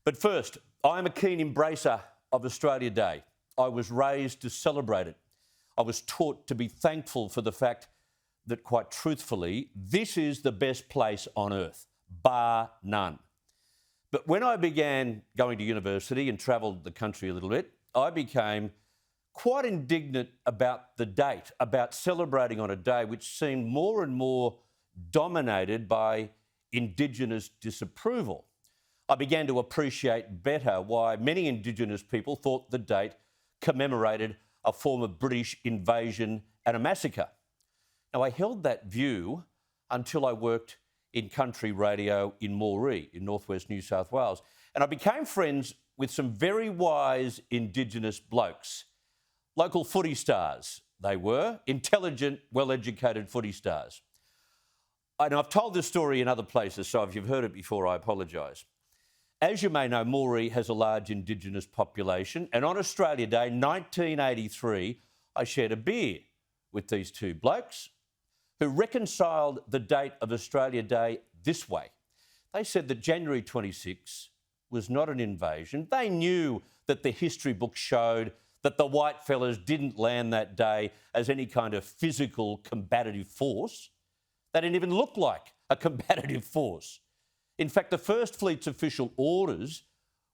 But first, I am a keen embracer of Australia Day. I was raised to celebrate it. I was taught to be thankful for the fact that, quite truthfully, this is the best place on earth, bar none. But when I began going to university and travelled the country a little bit, I became quite indignant about the date, about celebrating on a day which seemed more and more dominated by Indigenous disapproval. I began to appreciate better why many Indigenous people thought the date commemorated a former British invasion and a massacre. Now, I held that view until I worked in country radio in Moree, in northwest New South Wales, and I became friends with some very wise Indigenous blokes. Local footy stars, they were, intelligent, well-educated footy stars. And I've told this story in other places, so if you've heard it before, I apologise. As you may know, Moree has a large Indigenous population, and on Australia Day 1983, I shared a beer with these two blokes who reconciled the date of Australia Day this way. They said that January 26 was not an invasion. They knew that the history books showed that the white fellas didn't land that day as any kind of physical combative force. They didn't even look like a combative force. In fact, the First Fleet's official orders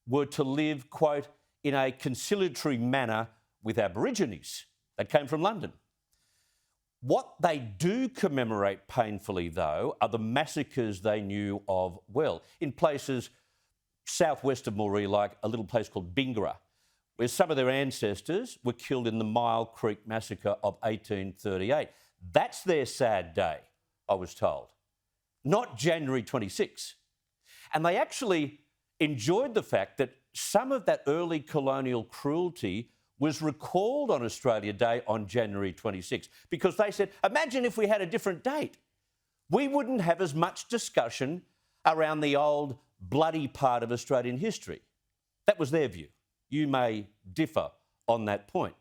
were to live, quote, in a conciliatory manner with Aborigines. That came from London. What they do commemorate painfully, though, are the massacres they knew of well, in places southwest of Moree, like a little place called Bingra, where some of their ancestors were killed in the Mile Creek Massacre of 1838. That's their sad day, I was told, not January 26. And they actually enjoyed the fact that some of that early colonial cruelty was recalled on Australia Day on January 26, because they said, imagine if we had a different date. We wouldn't have as much discussion around the old bloody part of Australian history. That was their view. You may differ on that point.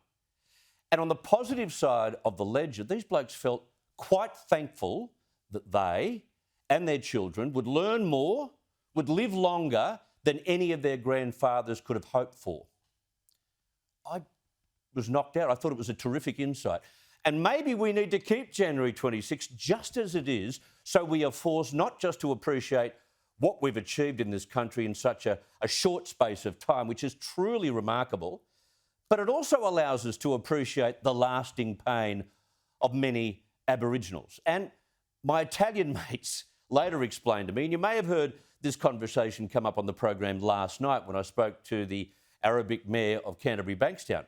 And on the positive side of the ledger, these blokes felt quite thankful that they and their children would learn more, would live longer than any of their grandfathers could have hoped for. I was knocked out. I thought it was a terrific insight. And maybe we need to keep January 26 just as it is, so we are forced not just to appreciate what we've achieved in this country in such a short space of time, which is truly remarkable, but it also allows us to appreciate the lasting pain of many Aboriginals. And my Italian mates later explained to me, and you may have heard this conversation come up on the program last night when I spoke to the Arabic mayor of Canterbury Bankstown.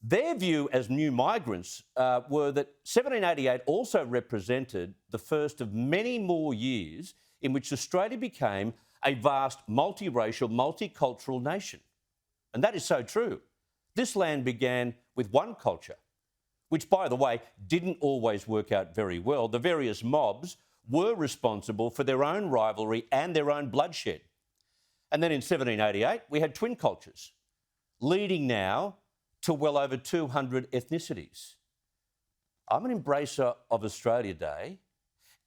Their view as new migrants were that 1788 also represented the first of many more years in which Australia became a vast multiracial, multicultural nation. And that is so true. This land began with one culture, which, by the way, didn't always work out very well. The various mobs were responsible for their own rivalry and their own bloodshed. And then in 1788, we had twin cultures, leading now to well over 200 ethnicities. I'm an embracer of Australia Day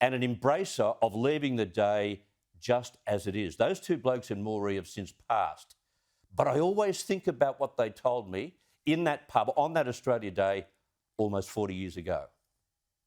and an embracer of leaving the day just as it is. Those two blokes in Moree have since passed. But I always think about what they told me in that pub on that Australia Day almost 40 years ago.